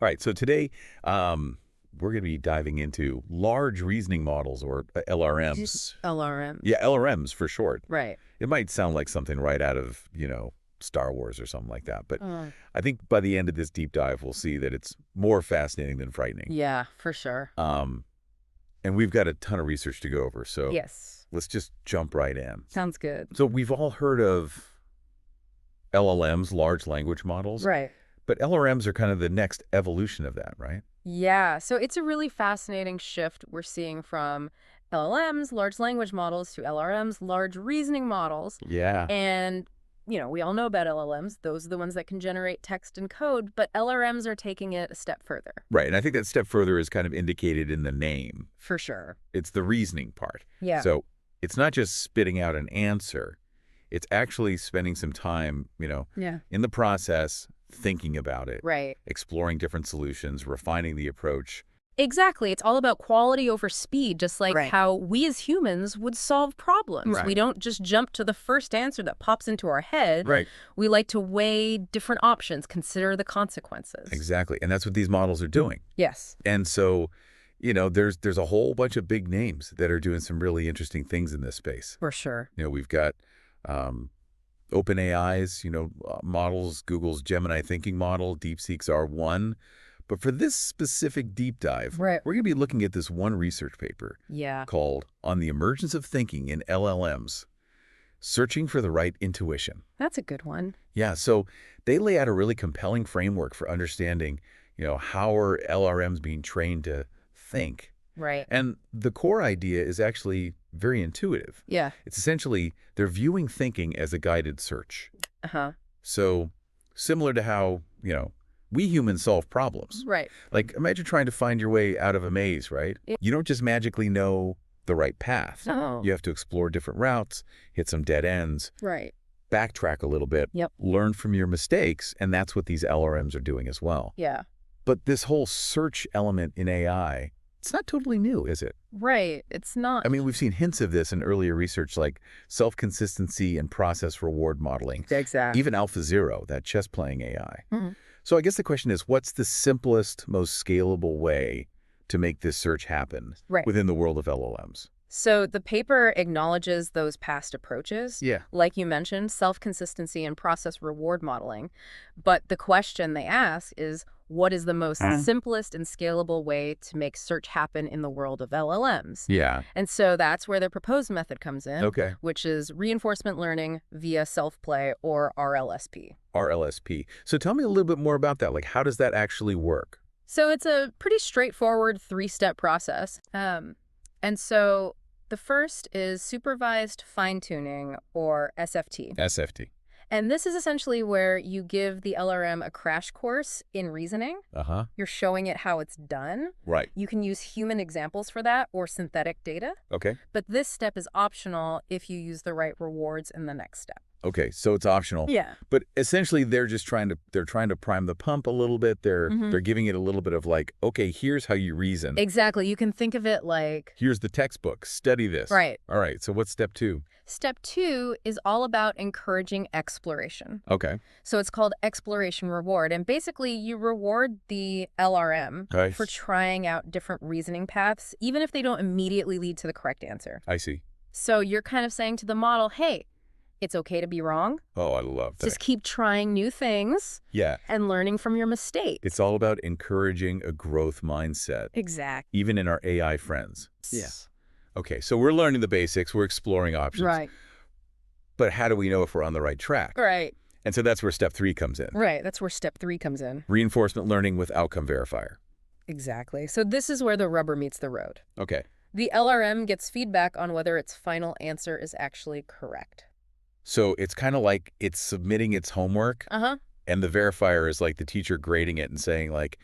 All right, so today we're going to be diving into large reasoning models, or LRMs. LRMs. Yeah, LRMs for short. Right. It might sound like something right out of, Star Wars or something like that. But Uh, I think by the end of this deep dive, we'll see that it's more fascinating than frightening. yeah, for sure. And we've got a ton of research to go over, so Yes. let's just jump right in. Sounds good. So we've all heard of LLMs, large language models. Right. But LRMs are kind of the next evolution of that, right? Yeah, so it's a really fascinating shift we're seeing from LLMs, large language models, to LRMs, large reasoning models. Yeah. And, we all know about LLMs. Those are the ones that can generate text and code, but LRMs are taking it a step further. Right, and I think that step further is kind of indicated in the name. For sure. It's the reasoning part. Yeah. So it's not just spitting out an answer. It's actually spending some time, in the process, thinking about it. Right. Exploring different solutions, refining the approach. Exactly. It's all about quality over speed, just like how we as humans would solve problems. Right. We don't just jump to the first answer that pops into our head. Right. We like to weigh different options, consider the consequences. Exactly, and that's what these models are doing. Yes. And so, there's a whole bunch of big names that are doing some really interesting things in this space. For sure. We've got OpenAI's, models, Google's Gemini thinking model, DeepSeek's R1. But for this specific deep dive, Right. we're going to be looking at this one research paper Yeah. called On the Emergence of Thinking in LLMs, Searching for the Right Intuition. That's a good one. Yeah, so they lay out a really compelling framework for understanding, how are LRMs being trained to think. Right. And the core idea is actually very intuitive. Yeah. It's essentially they're viewing thinking as a guided search. Uh-huh. So similar to how, we humans solve problems. Right. Like imagine trying to find your way out of a maze, right? Yeah. You don't just magically know the right path. No. You have to explore different routes, hit some dead ends, Right. backtrack a little bit, Yep. learn from your mistakes, and that's what these LRMs are doing as well. Yeah. But this whole search element in AI, it's not totally new, is it? Right. It's not. I mean, we've seen hints of this in earlier research like self-consistency and process reward modeling. Exactly. Even AlphaZero, that chess-playing AI. Mhm. So I guess the question is, what's the simplest, most scalable way to make this search happen within the world of LLMs? So the paper acknowledges those past approaches, Yeah. like you mentioned, self-consistency and process reward modeling. But the question they ask is, what is the most simplest and scalable way to make search happen in the world of LLMs? Yeah. And so that's where the proposed method comes in, Okay. which is reinforcement learning via self-play, or RLSP. RLSP. So tell me a little bit more about that. Like, how does that actually work? So it's a pretty straightforward three-step process. And so the first is supervised fine-tuning, or SFT. SFT. And this is essentially where you give the LRM a crash course in reasoning. Uh-huh. You're showing it how it's done. Right. You can use human examples for that or synthetic data. Okay. But this step is optional if you use the right rewards in the next step. Okay, so it's optional. Yeah. But essentially they're trying to prime the pump a little bit. They're giving it a little bit of like, okay, here's how you reason. Exactly. You can think of it like... Here's the textbook. Study this. Right. All right, so what's step 2? Step 2 is all about encouraging exploration. Okay. So it's called exploration reward. And basically you reward the LRM Nice. for trying out different reasoning paths, even if they don't immediately lead to the correct answer. I see. So you're kind of saying to the model, hey, it's okay to be wrong. Oh, I love that. Just keep trying new things Yeah. and learning from your mistakes. It's all about encouraging a growth mindset, Exactly. even in our AI friends. Yeah. Okay, so we're learning the basics. We're exploring options. Right. But how do we know if we're on the right track? Right. And so that's where step 3 comes in. Right. That's where step 3 comes in. Reinforcement learning with outcome verifier. Exactly. So this is where the rubber meets the road. Okay. The LRM gets feedback on whether its final answer is actually correct. So it's kind of like it's submitting its homework, Uh-huh. and the verifier is like the teacher grading it and saying like,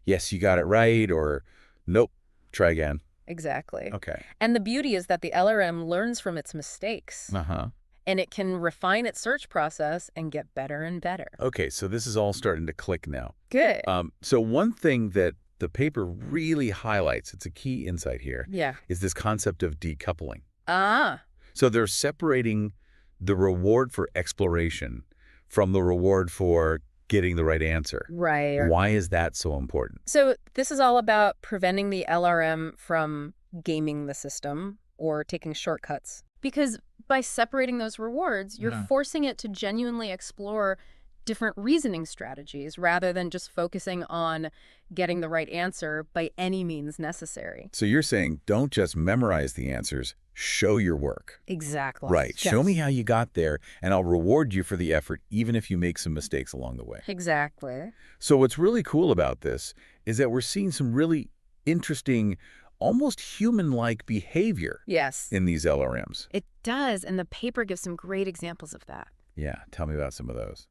yes, you got it right, or nope, try again. Exactly. Okay. And the beauty is that the LRM learns from its mistakes, Uh-huh. and it can refine its search process and get better and better. Okay, so this is all starting to click now. Good. So one thing that the paper really highlights, it's a key insight here, Yeah. is this concept of decoupling. Ah. So they're separating the reward for exploration from the reward for getting the right answer. Right. Why is that so important? So this is all about preventing the LRM from gaming the system or taking shortcuts. Because by separating those rewards, you're forcing it to genuinely explore different reasoning strategies rather than just focusing on getting the right answer by any means necessary. So you're saying don't just memorize the answers, show your work. Exactly. Right. Yes. Show me how you got there, and I'll reward you for the effort, even if you make some mistakes along the way. Exactly. So what's really cool about this is that we're seeing some really interesting, almost human-like behavior in these LRMs. It does, and the paper gives some great examples of that. Yeah, tell me about some of those.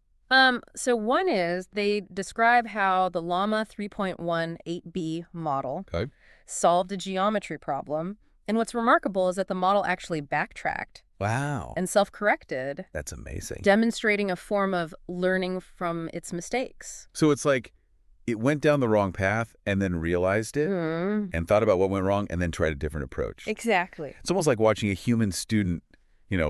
So one is they describe how the Llama 3.18b model solved a geometry problem. And what's remarkable is that the model actually backtracked. Wow. And self-corrected. That's amazing. Demonstrating a form of learning from its mistakes. So it's like it went down the wrong path and then realized it and thought about what went wrong and then tried a different approach. Exactly. It's almost like watching a human student,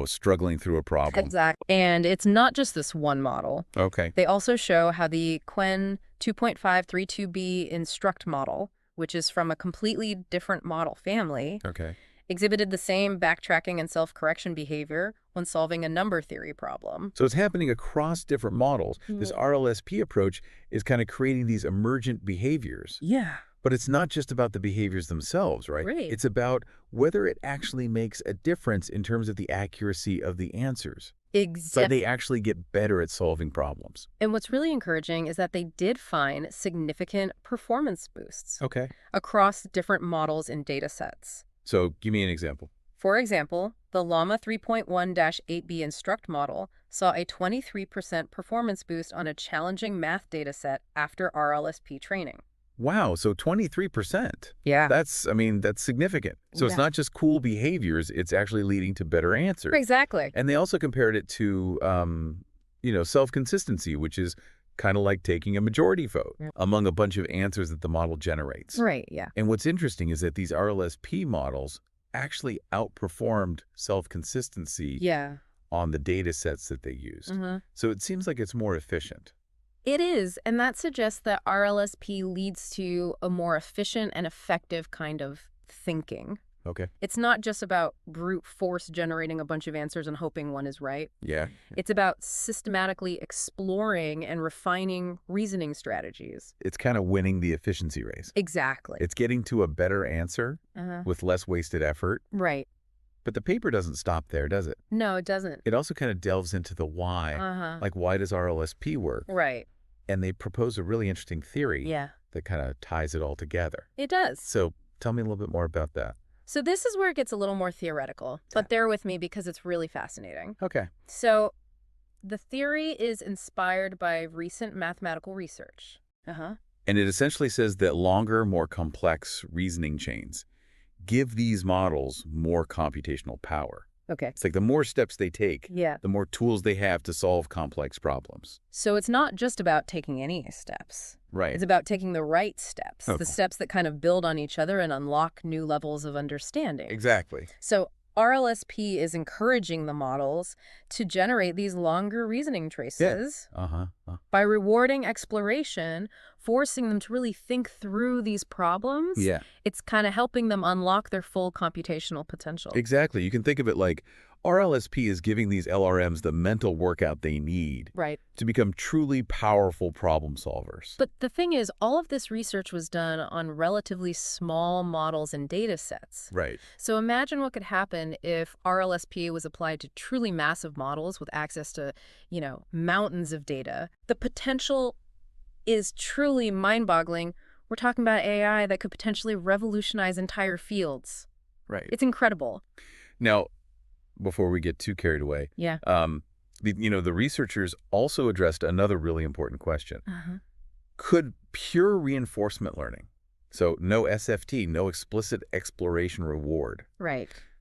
struggling through a problem. Exactly. And it's not just this one model. Okay. They also show how the Quen 2.532b instruct model, which is from a completely different model family, exhibited the same backtracking and self-correction behavior when solving a number theory problem. So it's happening across different models. This RLSP approach is kind of creating these emergent behaviors. Yeah. But it's not just about the behaviors themselves, right? Right. It's about whether it actually makes a difference in terms of the accuracy of the answers. Exactly. So they actually get better at solving problems. And what's really encouraging is that they did find significant performance boosts across different models and data sets. So give me an example. For example, the Llama 3.1-8b instruct model saw a 23% performance boost on a challenging math data set after RLSP training. Wow, so 23%. Yeah. That's significant. So it's not just cool behaviors, it's actually leading to better answers. Exactly. And they also compared it to, self-consistency, which is kind of like taking a majority vote among a bunch of answers that the model generates. Right, yeah. And what's interesting is that these RLSP models actually outperformed self-consistency on the data sets that they used. So it seems like it's more efficient. It is, and that suggests that RLSP leads to a more efficient and effective kind of thinking. Okay. It's not just about brute force generating a bunch of answers and hoping one is right. Yeah. It's about systematically exploring and refining reasoning strategies. It's kind of winning the efficiency race. Exactly. It's getting to a better answer with less wasted effort. Right. But the paper doesn't stop there, does it? No, it doesn't. It also kind of delves into the why. Like, why does RLSP work? Right. And they propose a really interesting theory that kind of ties it all together. It does. So tell me a little bit more about that. So this is where it gets a little more theoretical, but bear with me because it's really fascinating. Okay. So the theory is inspired by recent mathematical research. And it essentially says that longer, more complex reasoning chains give these models more computational power. Okay. It's like the more steps they take, the more tools they have to solve complex problems. So it's not just about taking any steps. Right. It's about taking the right steps, the steps that kind of build on each other and unlock new levels of understanding. Exactly. So RLSP is encouraging the models to generate these longer reasoning traces by rewarding exploration, forcing them to really think through these problems. Yeah. It's kind of helping them unlock their full computational potential. Exactly. You can think of it like RLSP is giving these LRMs the mental workout they need to become truly powerful problem solvers. But the thing is, all of this research was done on relatively small models and data sets. Right. So imagine what could happen if RLSP was applied to truly massive models with access to, mountains of data. The potential is truly mind-boggling. We're talking about AI that could potentially revolutionize entire fields. Right. It's incredible. Now, before we get too carried away, the researchers also addressed another really important question. Could pure reinforcement learning, so no SFT, no explicit exploration reward,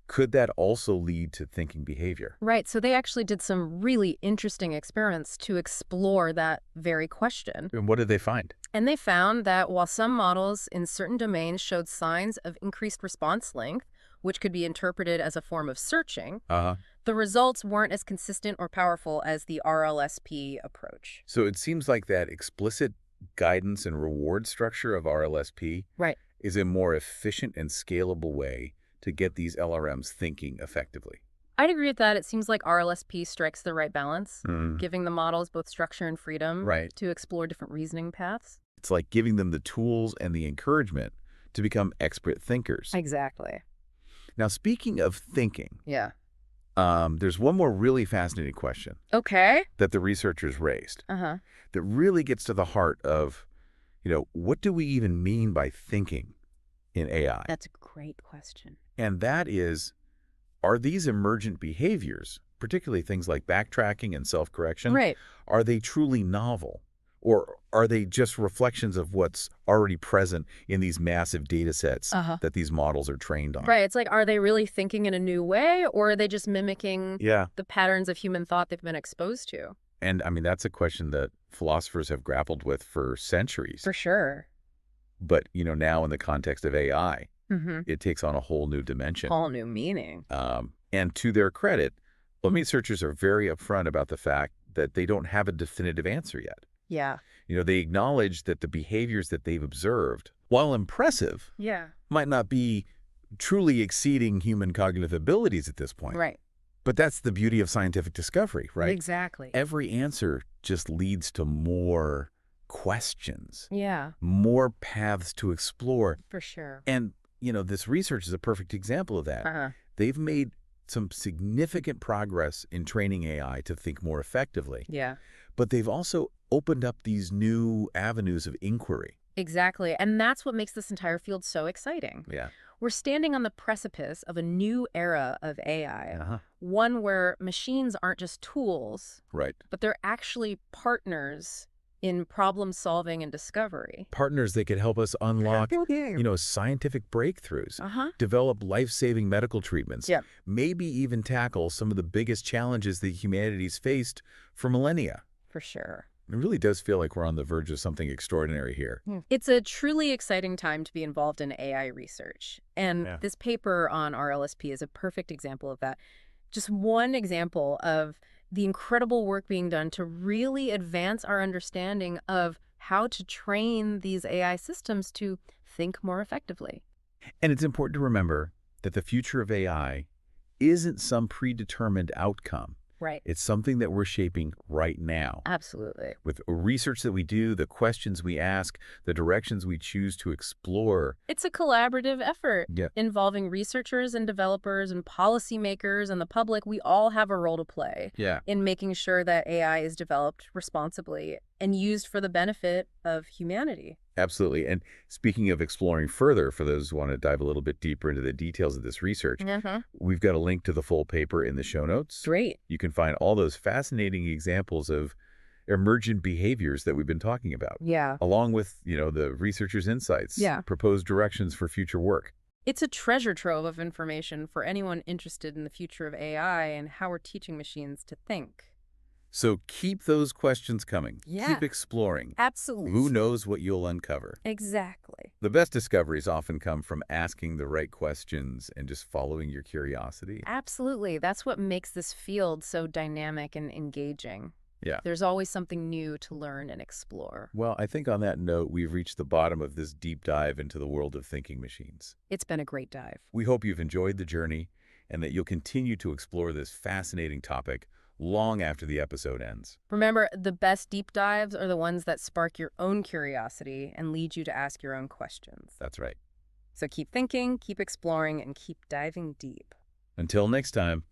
could that also lead to thinking behavior? Right. So they actually did some really interesting experiments to explore that very question. And what did they find? And they found that while some models in certain domains showed signs of increased response length, which could be interpreted as a form of searching, the results weren't as consistent or powerful as the RLSP approach. So it seems like that explicit guidance and reward structure of RLSP is a more efficient and scalable way to get these LRMs thinking effectively. I'd agree with that. It seems like RLSP strikes the right balance, giving the models both structure and freedom to explore different reasoning paths. It's like giving them the tools and the encouragement to become expert thinkers. Exactly. Now, speaking of thinking, there's one more really fascinating question that the researchers raised that really gets to the heart of, what do we even mean by thinking in AI? That's a great question. And that is, are these emergent behaviors, particularly things like backtracking and self-correction, are they truly novel? Or are they just reflections of what's already present in these massive data sets that these models are trained on? Right. It's like, are they really thinking in a new way, or are they just mimicking the patterns of human thought they've been exposed to? And I mean, that's a question that philosophers have grappled with for centuries. For sure. But, now in the context of AI, it takes on a whole new dimension. Whole new meaning. And to their credit, researchers are very upfront about the fact that they don't have a definitive answer yet. Yeah. They acknowledge that the behaviors that they've observed, while impressive, might not be truly exceeding human cognitive abilities at this point. Right. But that's the beauty of scientific discovery, right? Exactly. Every answer just leads to more questions. Yeah. More paths to explore. For sure. And, this research is a perfect example of that. They've made some significant progress in training AI to think more effectively. Yeah. But they've also opened up these new avenues of inquiry. Exactly. And that's what makes this entire field so exciting. Yeah. We're standing on the precipice of a new era of AI, one where machines aren't just tools, but they're actually partners in problem solving and discovery. Partners that could help us unlock, scientific breakthroughs, develop life-saving medical treatments, maybe even tackle some of the biggest challenges that humanity's faced for millennia. For sure. It really does feel like we're on the verge of something extraordinary here. It's a truly exciting time to be involved in AI research. And this paper on RLSP is a perfect example of that. Just one example of the incredible work being done to really advance our understanding of how to train these AI systems to think more effectively. And it's important to remember that the future of AI isn't some predetermined outcome. Right. It's something that we're shaping right now. Absolutely. With research that we do, the questions we ask, the directions we choose to explore. It's a collaborative effort involving researchers and developers and policymakers and the public. We all have a role to play in making sure that AI is developed responsibly and used for the benefit of humanity. Absolutely. And speaking of exploring further, for those who want to dive a little bit deeper into the details of this research, we've got a link to the full paper in the show notes. Great. You can find all those fascinating examples of emergent behaviors that we've been talking about. Yeah. Along with, the researchers' insights, proposed directions for future work. It's a treasure trove of information for anyone interested in the future of AI and how we're teaching machines to think. So keep those questions coming. Keep exploring. Absolutely. Who knows what you'll uncover? Exactly. The best discoveries often come from asking the right questions and just following your curiosity. Absolutely. That's what makes this field so dynamic and engaging. Yeah. There's always something new to learn and explore. Well, I think on that note, we've reached the bottom of this deep dive into the world of thinking machines. It's been a great dive. We hope you've enjoyed the journey and that you'll continue to explore this fascinating topic long after the episode ends. Remember, the best deep dives are the ones that spark your own curiosity and lead you to ask your own questions. That's right. So keep thinking, keep exploring, and keep diving deep. Until next time,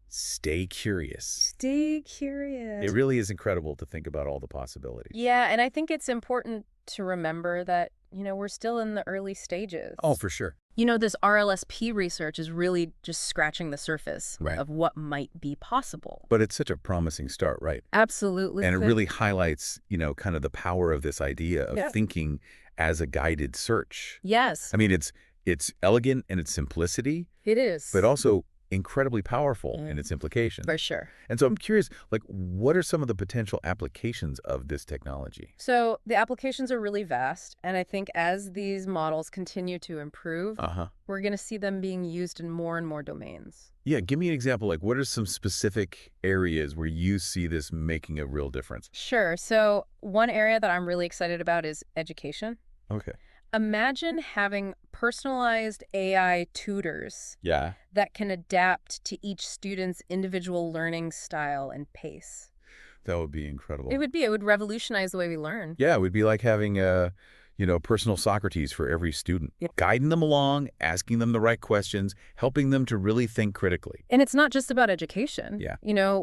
stay curious. Stay curious. It really is incredible to think about all the possibilities. Yeah, and I think it's important to remember that, we're still in the early stages. Oh, for sure. This RLSP research is really just scratching the surface of what might be possible. But it's such a promising start, right? Absolutely. And it really highlights, kind of the power of this idea of thinking as a guided search. Yes. I mean, it's elegant in its simplicity. It is. But also incredibly powerful in its implications. For sure. And so I'm curious, like, what are some of the potential applications of this technology? So the applications are really vast, and I think as these models continue to improve, we're going to see them being used in more and more domains. Yeah, give me an example. Like, what are some specific areas where you see this making a real difference? Sure. So one area that I'm really excited about is education. Okay. Imagine having personalized AI tutors Yeah. that can adapt to each student's individual learning style and pace. That would be incredible. It would revolutionize the way we learn. Yeah, it would be like having a, personal Socrates for every student. Yep. Guiding them along, asking them the right questions, helping them to really think critically. And it's not just about education. Yeah.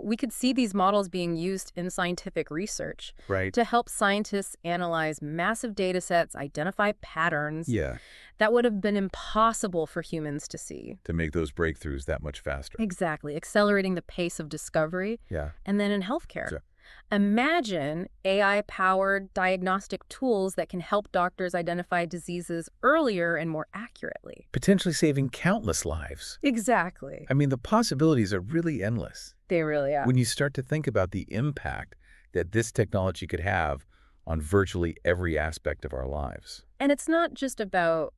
We could see these models being used in scientific research Right. to help scientists analyze massive data sets, identify patterns Yeah. that would have been impossible for humans to see. To make those breakthroughs that much faster. Exactly, accelerating the pace of discovery. Yeah. And then in healthcare. Sure. Imagine AI-powered diagnostic tools that can help doctors identify diseases earlier and more accurately. Potentially saving countless lives. Exactly. I mean, the possibilities are really endless. They really are. When you start to think about the impact that this technology could have on virtually every aspect of our lives. And it's not just about,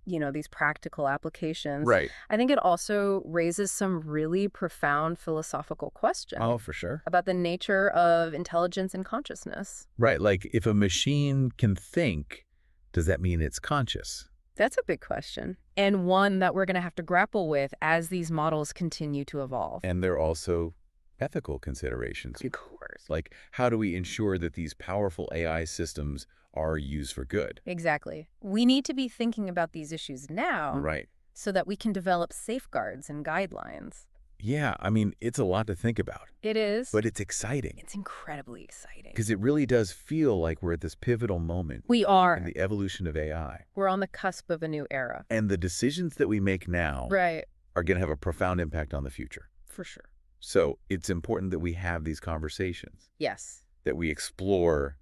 these practical applications. Right. I think it also raises some really profound philosophical questions. Oh, for sure. About the nature of intelligence and consciousness. Right. Like, if a machine can think, does that mean it's conscious? That's a big question, and one that we're going to have to grapple with as these models continue to evolve. And there are also ethical considerations. Of course. Like, how do we ensure that these powerful AI systems are used for good? Exactly. We need to be thinking about these issues now. Right. So that we can develop safeguards and guidelines. Yeah, I mean, it's a lot to think about. It is. But it's exciting. It's incredibly exciting. Because it really does feel like we're at this pivotal moment. We are. In the evolution of AI. We're on the cusp of a new era. And the decisions that we make now are going to have a profound impact on the future. For sure. So it's important that we have these conversations. Yes. That we explore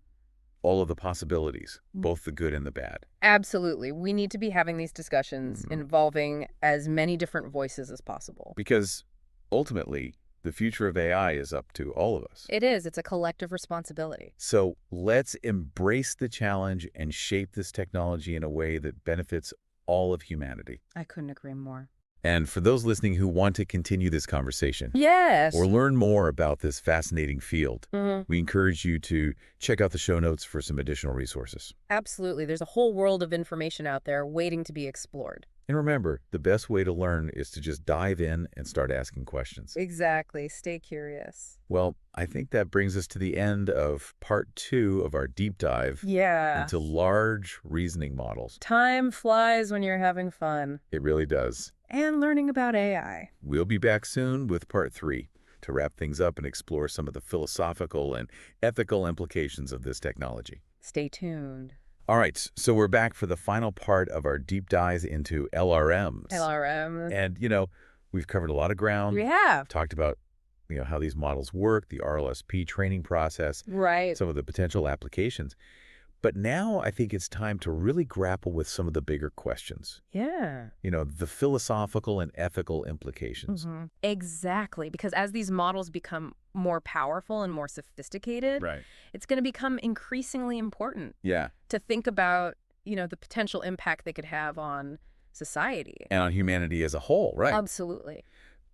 all of the possibilities, both the good and the bad. Absolutely. We need to be having these discussions involving as many different voices as possible. Because ultimately, the future of AI is up to all of us. It is. It's a collective responsibility. So let's embrace the challenge and shape this technology in a way that benefits all of humanity. I couldn't agree more. And for those listening who want to continue this conversation, yes, or learn more about this fascinating field, we encourage you to check out the show notes for some additional resources. Absolutely. There's a whole world of information out there waiting to be explored. And remember, the best way to learn is to just dive in and start asking questions. Exactly. Stay curious. Well, I think that brings us to the end of part 2 of our deep dive into large reasoning models. Time flies when you're having fun. It really does. And learning about AI. We'll be back soon with part 3 to wrap things up and explore some of the philosophical and ethical implications of this technology. Stay tuned. All right, so we're back for the final part of our deep dive into LRMs. LRMs. And, we've covered a lot of ground. We have. Talked about, how these models work, the RLSP training process. Right. Some of the potential applications. But now I think it's time to really grapple with some of the bigger questions. Yeah. The philosophical and ethical implications. Exactly. Because as these models become more powerful and more sophisticated, it's going to become increasingly important to think about, the potential impact they could have on society. And on humanity as a whole, right? Absolutely.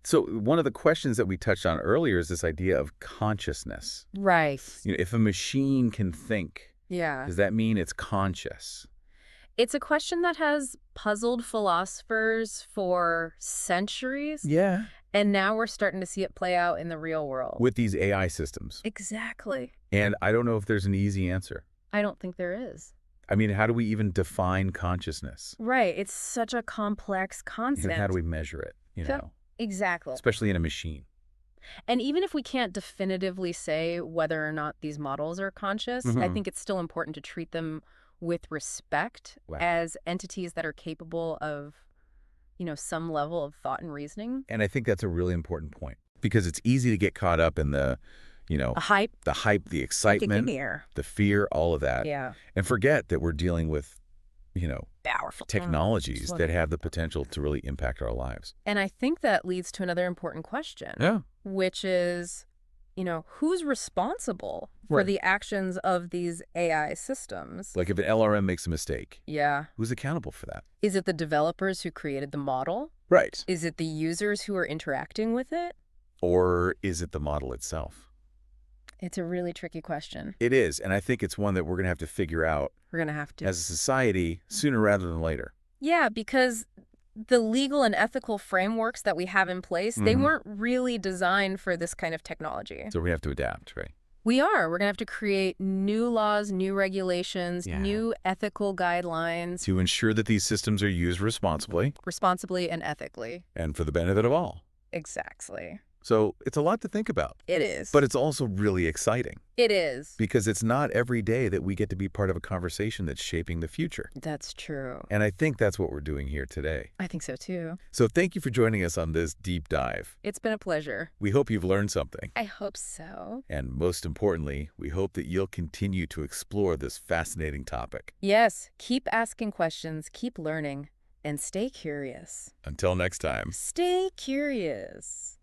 So one of the questions that we touched on earlier is this idea of consciousness. Right. If a machine can think, does that mean it's conscious? It's a question that has puzzled philosophers for centuries. Yeah. And now we're starting to see it play out in the real world. With these AI systems. Exactly. And I don't know if there's an easy answer. I don't think there is. I mean, how do we even define consciousness? Right. It's such a complex concept. And how do we measure it, Exactly. Especially in a machine. And even if we can't definitively say whether or not these models are conscious, I think it's still important to treat them with respect as entities that are capable of, some level of thought and reasoning. And I think that's a really important point because it's easy to get caught up in the, the hype, the excitement, the fear, all of that. Yeah. And forget that we're dealing with, powerful technologies that have the potential to really impact our lives. And I think that leads to another important question. Yeah. Which is, who's responsible for the actions of these AI systems? Like if an LRM makes a mistake. Yeah. Who's accountable for that? Is it the developers who created the model? Right. Is it the users who are interacting with it? Or is it the model itself? It's a really tricky question. It is, and I think it's one that we're going to have to figure out We're going to have to. as a society sooner rather than later. Yeah, because the legal and ethical frameworks that we have in place, they weren't really designed for this kind of technology. So we have to adapt, right? We are. We're going to have to create new laws, new regulations, new ethical guidelines. To ensure that these systems are used responsibly. Responsibly and ethically. And for the benefit of all. Exactly. So it's a lot to think about. It is. But it's also really exciting. It is. Because it's not every day that we get to be part of a conversation that's shaping the future. That's true. And I think that's what we're doing here today. I think so too. So thank you for joining us on this deep dive. It's been a pleasure. We hope you've learned something. I hope so. And most importantly, we hope that you'll continue to explore this fascinating topic. Yes. Keep asking questions, keep learning, and stay curious. Until next time. Stay curious.